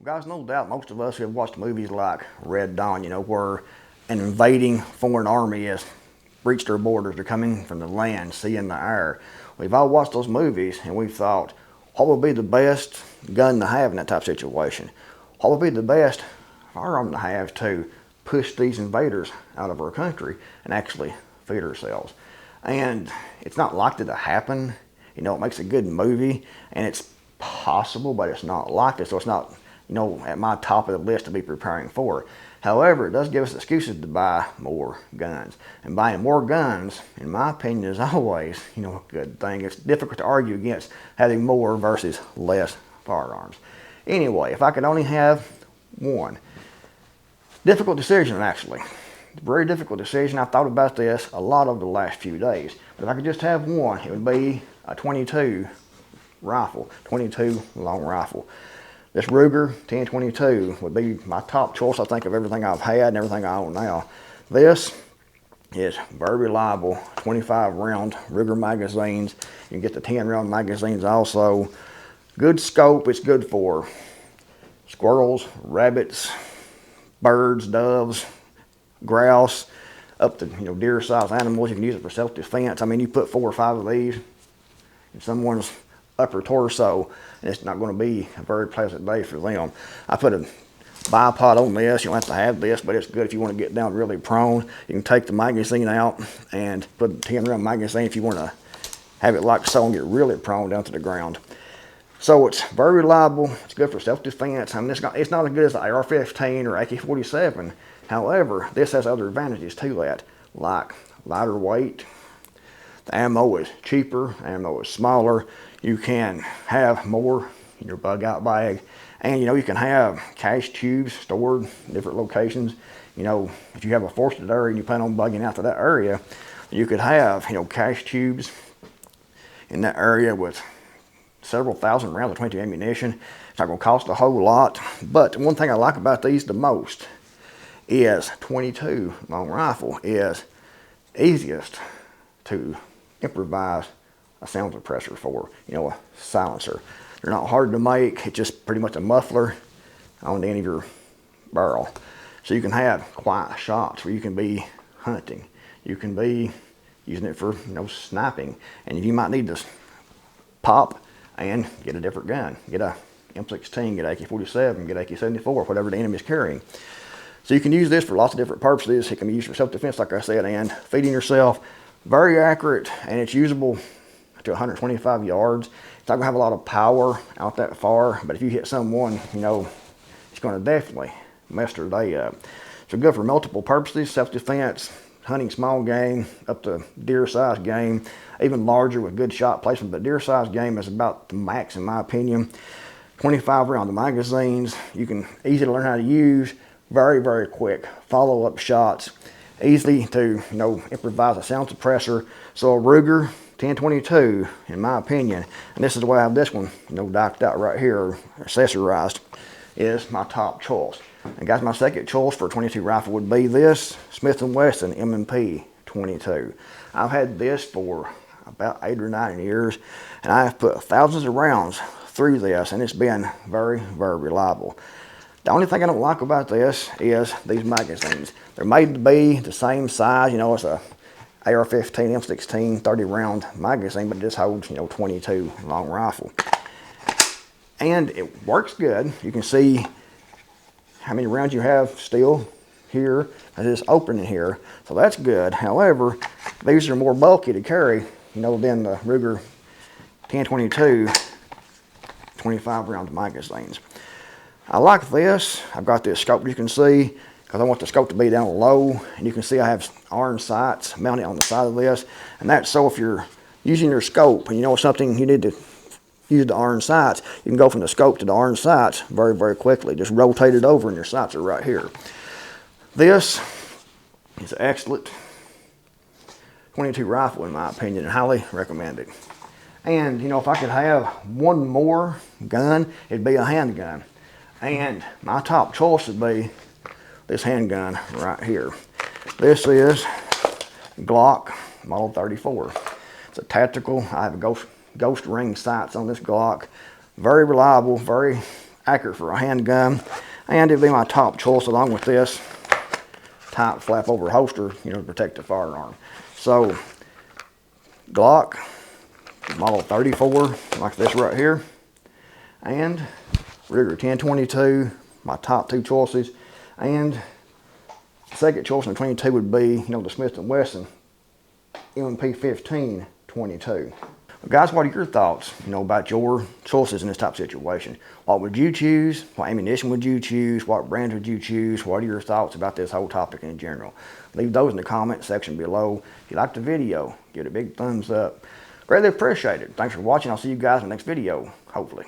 Guys, no doubt most of us who have watched movies like Red Dawn, where an invading foreign army has breached our borders. They're coming from the land, sea, and the air. We've all watched those movies and we've thought, what would be the best gun to have in that type of situation? What would be the best firearm to have to push these invaders out of our country and actually feed ourselves? And it's not likely to happen. It makes a good movie and it's possible, but it's not likely. So it's not at my top of the list to be preparing for. However, it does give us excuses to buy more guns. And buying more guns, in my opinion, is always, a good thing. It's difficult to argue against having more versus less firearms. Anyway, if I could only have one. Difficult decision, actually. Very difficult decision. I've thought about this a lot over the last few days. But if I could just have one, it would be a 22 rifle, 22 long rifle. This Ruger 1022 would be my top choice, I think, of everything I've had and everything I own now. This is very reliable, 25 round Ruger magazines. You can get the 10 round magazines also. Good scope, it's good for squirrels, rabbits, birds, doves, grouse, up to deer sized animals. You can use it for self-defense. I mean, you put 4 or 5 of these in someone's upper torso, and it's not going to be a very pleasant day for them. I put a bipod on this. You don't have to have this, but it's good if you want to get down really prone. You can take the magazine out and put a 10 round magazine if you want to have it like so and get really prone down to the ground. So it's very reliable. It's good for self-defense. I mean, it's not as good as the AR-15 or AK-47. However, this has other advantages to that, like lighter weight. The ammo is cheaper. The ammo is smaller. You can have more in your bug out bag. And you can have cash tubes stored in different locations. If you have a forested area and you plan on bugging out to that area, you could have, cash tubes in that area with several thousand rounds of 22 ammunition. It's not going to cost a whole lot. But one thing I like about these the most is 22 long rifle is easiest to improvise a sound suppressor for, a silencer. They're not hard to make. It's just pretty much a muffler on the end of your barrel. So you can have quiet shots where you can be hunting. You can be using it for, sniping. And you might need to pop and get a different gun. Get a M16, get AK-47, get AK-74, whatever the enemy is carrying. So you can use this for lots of different purposes. It can be used for self-defense, like I said, and feeding yourself. Very accurate, and it's usable to 125 yards. It's not going to have a lot of power out that far, but if you hit someone, it's going to definitely mess their day up. So good for multiple purposes, self-defense, hunting small game, up to deer-sized game, even larger with good shot placement, but deer-sized game is about the max in my opinion. 25 round magazines, you can easy to learn how to use, very, very quick follow-up shots, easily to, improvise a sound suppressor. So a Ruger 1022, in my opinion, and this is the way I have this one, docked out right here, accessorized, is my top choice. And guys, my second choice for a 22 rifle would be this Smith & Wesson M&P 22. I've had this for about 8 or 9 years, and I have put thousands of rounds through this, and it's been very, very reliable. The only thing I don't like about this is these magazines. They're made to be the same size. It's a AR-15, M16, 30 round magazine, but it just holds, 22 long rifle. And it works good. You can see how many rounds you have still here. It's just opening here, so that's good. However, these are more bulky to carry, than the Ruger 1022 25 round magazines. I like this. I've got this scope you can see because I want the scope to be down low, and you can see I have orange sights mounted on the side of this, and that's so if you're using your scope and something you need to use the orange sights, you can go from the scope to the orange sights very, very quickly. Just rotate it over and your sights are right here. This is an excellent 22 rifle in my opinion, and highly recommend it. And if I could have one more gun, it'd be a handgun. And my top choice would be this handgun right here. This is Glock Model 34. It's a tactical. I have a ghost ring sights on this Glock. Very reliable, very accurate for a handgun, and it'd be my top choice along with this type flap over holster, you know, to protect the firearm. So Glock, model 34, like this right here, and Ruger 1022, my top two choices, and the second choice in 22 would be, you know, the Smith & Wesson MP 1522. Well, guys, what are your thoughts, you know, about your choices in this type of situation? What would you choose? What ammunition would you choose? What brands would you choose? What are your thoughts about this whole topic in general? Leave those in the comment section below. If you liked the video, give it a big thumbs up. Greatly appreciated. Thanks for watching. I'll see you guys in the next video, hopefully.